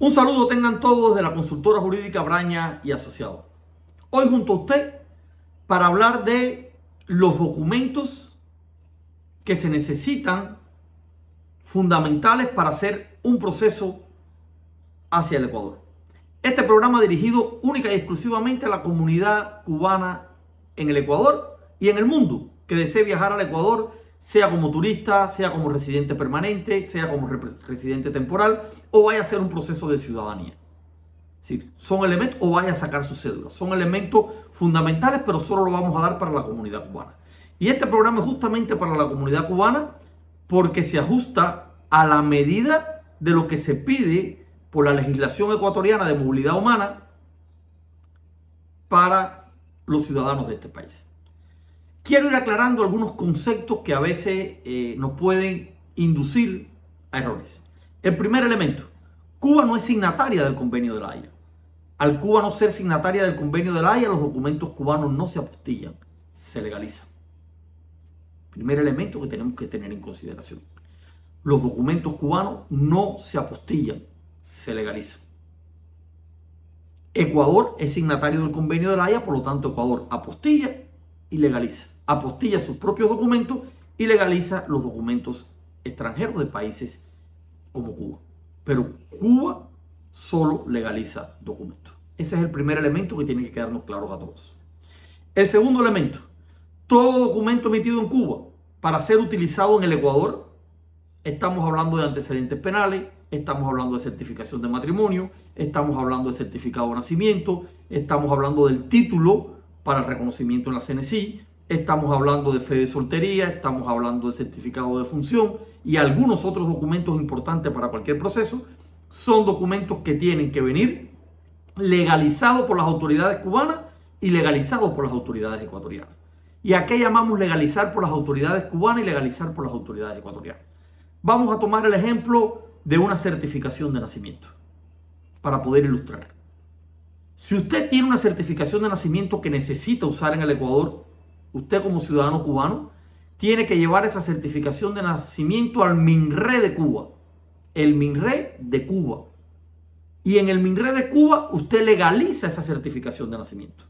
Un saludo tengan todos de la consultora jurídica Braña y Asociados. Hoy junto a usted para hablar de los documentos que se necesitan fundamentales para hacer un proceso hacia el Ecuador. Este programa dirigido única y exclusivamente a la comunidad cubana en el Ecuador y en el mundo que desee viajar al Ecuador, sea como turista, sea como residente permanente, sea como residente temporal o vaya a hacer un proceso de ciudadanía. Sí, son elementos, o vaya a sacar su cédula. Son elementos fundamentales, pero solo lo vamos a dar para la comunidad cubana. Y este programa es justamente para la comunidad cubana porque se ajusta a la medida de lo que se pide por la legislación ecuatoriana de movilidad humana para los ciudadanos de este país. Quiero ir aclarando algunos conceptos que a veces nos pueden inducir a errores. El primer elemento: Cuba no es signataria del Convenio de La Haya. Al Cuba no ser signataria del Convenio de La Haya, los documentos cubanos no se apostillan, se legalizan. Primer elemento que tenemos que tener en consideración. Los documentos cubanos no se apostillan, se legalizan. Ecuador es signatario del Convenio de La Haya, por lo tanto Ecuador apostilla y legaliza. Apostilla sus propios documentos y legaliza los documentos extranjeros de países como Cuba. Pero Cuba solo legaliza documentos. Ese es el primer elemento que tiene que quedarnos claros a todos. El segundo elemento: todo documento emitido en Cuba para ser utilizado en el Ecuador, estamos hablando de antecedentes penales, estamos hablando de certificación de matrimonio, estamos hablando de certificado de nacimiento, estamos hablando del título para el reconocimiento en la CNCI, estamos hablando de fe de soltería, estamos hablando de certificado de función y algunos otros documentos importantes para cualquier proceso. Son documentos que tienen que venir legalizados por las autoridades cubanas y legalizados por las autoridades ecuatorianas. ¿Y a qué llamamos legalizar por las autoridades cubanas y legalizar por las autoridades ecuatorianas? Vamos a tomar el ejemplo de una certificación de nacimiento para poder ilustrar. Si usted tiene una certificación de nacimiento que necesita usar en el Ecuador, usted como ciudadano cubano tiene que llevar esa certificación de nacimiento al MINRE de Cuba. El MINRE de Cuba. Y en el MINRE de Cuba usted legaliza esa certificación de nacimiento.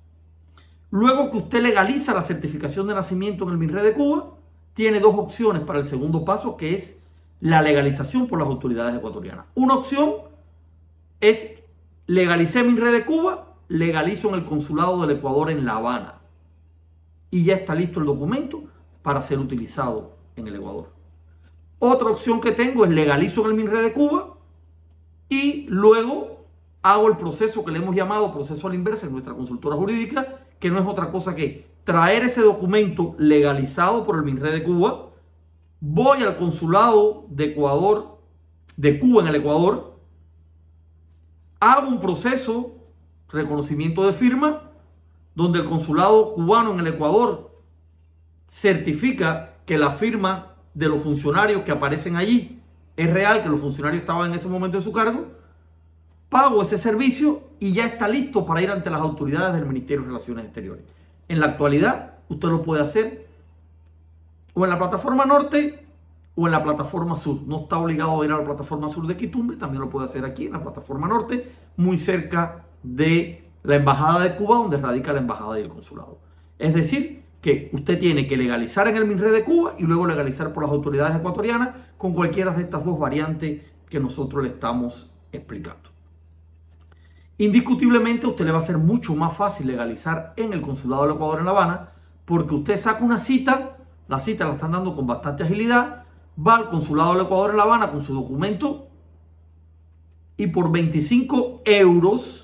Luego que usted legaliza la certificación de nacimiento en el MINRE de Cuba, tiene dos opciones para el segundo paso, que es la legalización por las autoridades ecuatorianas. Una opción es: legalicé MINRE de Cuba, legalizo en el consulado del Ecuador en La Habana. Y ya está listo el documento para ser utilizado en el Ecuador. Otra opción que tengo es legalizo en el MINRE de Cuba y luego hago el proceso que le hemos llamado proceso a la inversa en nuestra consultora jurídica, que no es otra cosa que traer ese documento legalizado por el MINRE de Cuba. Voy al consulado de Ecuador, de Cuba en el Ecuador, hago un proceso, reconocimiento de firma, donde el consulado cubano en el Ecuador certifica que la firma de los funcionarios que aparecen allí es real, que los funcionarios estaban en ese momento en su cargo. Pago ese servicio y ya está listo para ir ante las autoridades del Ministerio de Relaciones Exteriores. En la actualidad, usted lo puede hacer o en la plataforma norte o en la plataforma sur. No está obligado a ir a la plataforma sur de Quitumbe, también lo puede hacer aquí en la plataforma norte, muy cerca de la Embajada de Cuba, donde radica la Embajada y el Consulado. Es decir, que usted tiene que legalizar en el MINRE de Cuba y luego legalizar por las autoridades ecuatorianas con cualquiera de estas dos variantes que nosotros le estamos explicando. Indiscutiblemente a usted le va a ser mucho más fácil legalizar en el Consulado del Ecuador en La Habana, porque usted saca una cita, la cita la están dando con bastante agilidad, va al Consulado del Ecuador en La Habana con su documento y por 25 euros,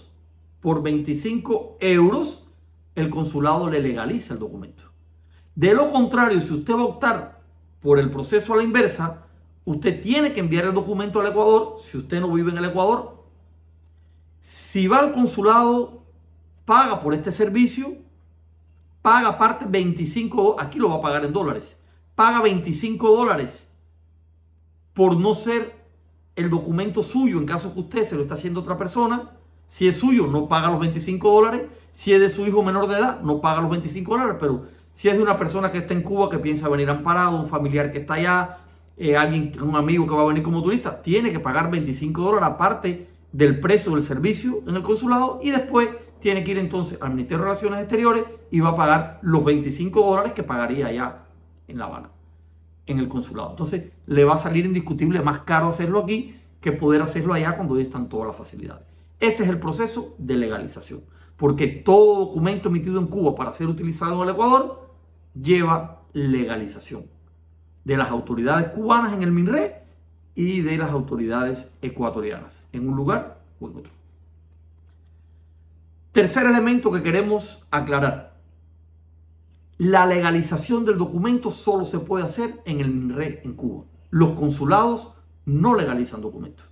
el consulado le legaliza el documento. De lo contrario, si usted va a optar por el proceso a la inversa, usted tiene que enviar el documento al Ecuador si usted no vive en el Ecuador. Si va al consulado, paga por este servicio, paga aparte 25, aquí lo va a pagar en dólares, paga $25 por no ser el documento suyo en caso que usted se lo está haciendo a otra persona. Si es suyo, no paga los $25. Si es de su hijo menor de edad, no paga los $25. Pero si es de una persona que está en Cuba, que piensa venir amparado, un familiar que está allá, un amigo que va a venir como turista, tiene que pagar $25 aparte del precio del servicio en el consulado y después tiene que ir entonces al Ministerio de Relaciones Exteriores y va a pagar los $25 que pagaría allá en La Habana, en el consulado. Entonces le va a salir indiscutible más caro hacerlo aquí que poder hacerlo allá cuando ya están todas las facilidades. Ese es el proceso de legalización, porque todo documento emitido en Cuba para ser utilizado en el Ecuador lleva legalización de las autoridades cubanas en el MINRE y de las autoridades ecuatorianas en un lugar o en otro. Tercer elemento que queremos aclarar: la legalización del documento solo se puede hacer en el MINRE en Cuba. Los consulados no legalizan documentos.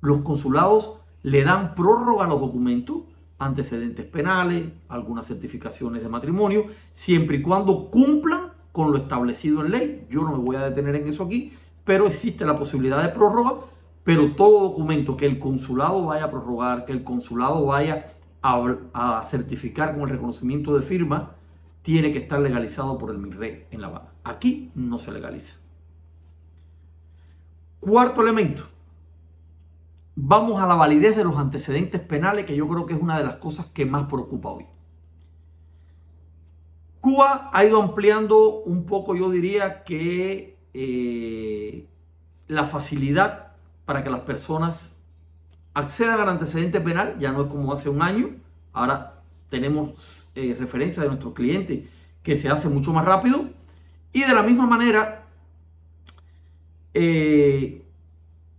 Los consulados le dan prórroga a los documentos, antecedentes penales, algunas certificaciones de matrimonio, siempre y cuando cumplan con lo establecido en ley. Yo no me voy a detener en eso aquí, pero existe la posibilidad de prórroga. Pero todo documento que el consulado vaya a prorrogar, que el consulado vaya a certificar con el reconocimiento de firma, tiene que estar legalizado por el MINRE en La Habana. Aquí no se legaliza. Cuarto elemento: vamos a la validez de los antecedentes penales, que yo creo que es una de las cosas que más preocupa hoy. Cuba ha ido ampliando un poco, yo diría que la facilidad para que las personas accedan al antecedente penal. Ya no es como hace un año. Ahora tenemos referencia de nuestros clientes que se hace mucho más rápido. Y de la misma manera,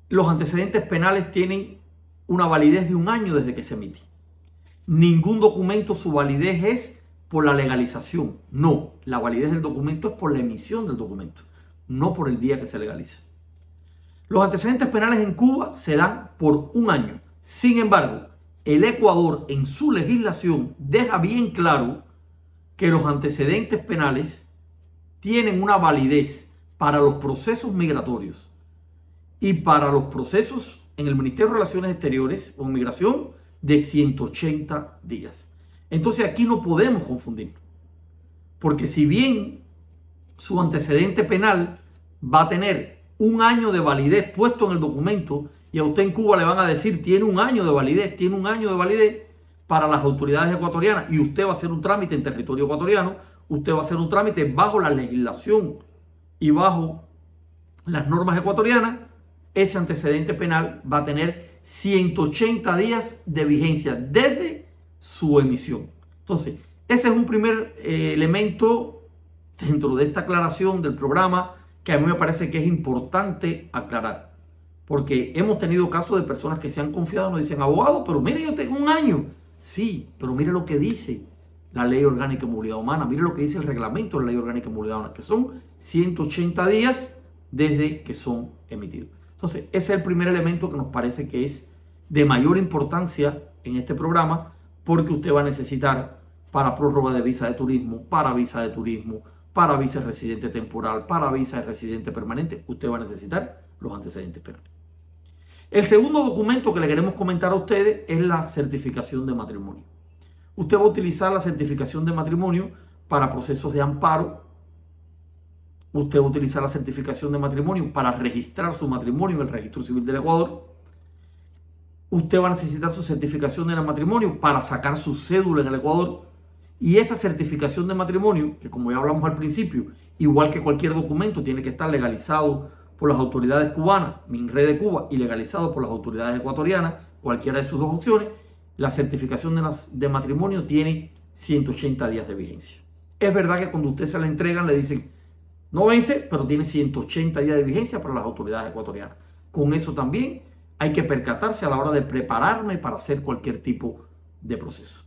los antecedentes penales tienen una validez de un año desde que se emite. Ningún documento, su validez es por la legalización. No, la validez del documento es por la emisión del documento, no por el día que se legaliza. Los antecedentes penales en Cuba se dan por un año. Sin embargo, el Ecuador en su legislación deja bien claro que los antecedentes penales tienen una validez para los procesos migratorios y para los procesos en el Ministerio de Relaciones Exteriores o Migración de 180 días. Entonces aquí no podemos confundir, porque si bien su antecedente penal va a tener un año de validez puesto en el documento, y a usted en Cuba le van a decir tiene un año de validez, tiene un año de validez para las autoridades ecuatorianas, y usted va a hacer un trámite en territorio ecuatoriano, usted va a hacer un trámite bajo la legislación y bajo las normas ecuatorianas, ese antecedente penal va a tener 180 días de vigencia desde su emisión. Entonces, ese es un primer elemento dentro de esta aclaración del programa que a mí me parece que es importante aclarar, porque hemos tenido casos de personas que se han confiado y nos dicen: abogado, pero mire, yo tengo un año. Sí, pero mire lo que dice la Ley Orgánica de Movilidad Humana, mire lo que dice el reglamento de la Ley Orgánica de Movilidad Humana, que son 180 días desde que son emitidos. Entonces, ese es el primer elemento que nos parece que es de mayor importancia en este programa, porque usted va a necesitar para prórroga de visa de turismo, para visa de turismo, para visa de residente temporal, para visa de residente permanente, usted va a necesitar los antecedentes penales. El segundo documento que le queremos comentar a ustedes es la certificación de matrimonio. Usted va a utilizar la certificación de matrimonio para procesos de amparo. Usted va a utilizar la certificación de matrimonio para registrar su matrimonio en el Registro Civil del Ecuador. Usted va a necesitar su certificación de matrimonio para sacar su cédula en el Ecuador. Y esa certificación de matrimonio, que como ya hablamos al principio, igual que cualquier documento, tiene que estar legalizado por las autoridades cubanas, MINRE de Cuba, y legalizado por las autoridades ecuatorianas, cualquiera de sus dos opciones, la certificación de matrimonio tiene 180 días de vigencia. Es verdad que cuando usted se la entregan le dicen: no vence, pero tiene 180 días de vigencia para las autoridades ecuatorianas. Con eso también hay que percatarse a la hora de prepararme para hacer cualquier tipo de proceso.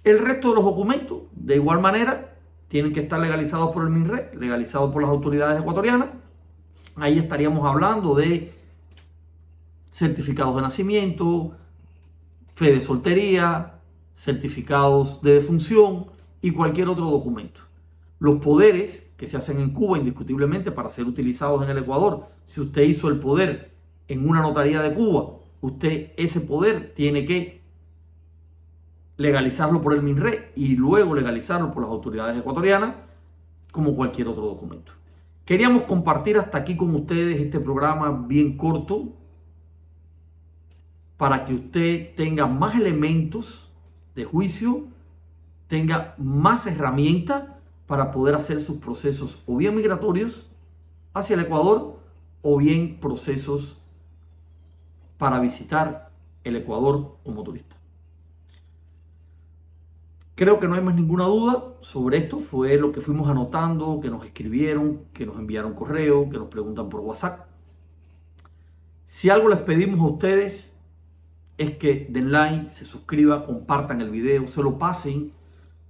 El resto de los documentos, de igual manera, tienen que estar legalizados por el MINRE, legalizados por las autoridades ecuatorianas. Ahí estaríamos hablando de certificados de nacimiento, fe de soltería, certificados de defunción y cualquier otro documento. Los poderes que se hacen en Cuba, indiscutiblemente, para ser utilizados en el Ecuador, si usted hizo el poder en una notaría de Cuba, usted ese poder tiene que legalizarlo por el MINRE y luego legalizarlo por las autoridades ecuatorianas, como cualquier otro documento. Queríamos compartir hasta aquí con ustedes este programa bien corto, para que usted tenga más elementos de juicio, tenga más herramientas para poder hacer sus procesos o bien migratorios hacia el Ecuador o bien procesos para visitar el Ecuador como turista. Creo que no hay más ninguna duda sobre esto. Fue lo que fuimos anotando, que nos escribieron, que nos enviaron correo, que nos preguntan por WhatsApp. Si algo les pedimos a ustedes es que den like, se suscriban, compartan el video, se lo pasen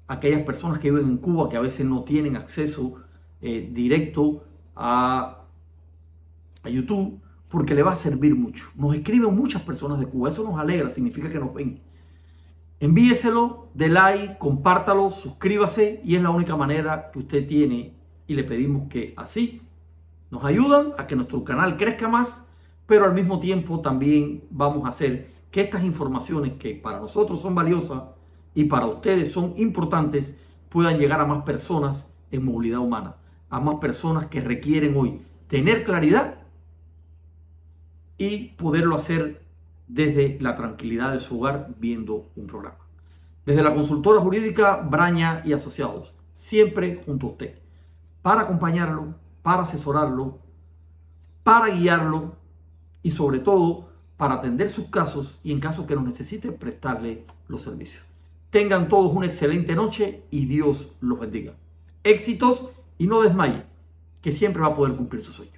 a aquellas personas que viven en Cuba que a veces no tienen acceso directo a YouTube, porque le va a servir mucho. Nos escriben muchas personas de Cuba, eso nos alegra, significa que nos ven. Envíeselo, dé like, compártalo, suscríbase y es la única manera que usted tiene y le pedimos que así nos ayudan a que nuestro canal crezca más, pero al mismo tiempo también vamos a hacer que estas informaciones que para nosotros son valiosas y para ustedes son importantes puedan llegar a más personas en movilidad humana, a más personas que requieren hoy tener claridad y poderlo hacer desde la tranquilidad de su hogar viendo un programa. Desde la consultora jurídica Braña y Asociados, siempre junto a usted, para acompañarlo, para asesorarlo, para guiarlo y sobre todo para atender sus casos y en caso que nos necesite prestarle los servicios. Tengan todos una excelente noche y Dios los bendiga. Éxitos y no desmaye, que siempre va a poder cumplir sus sueños.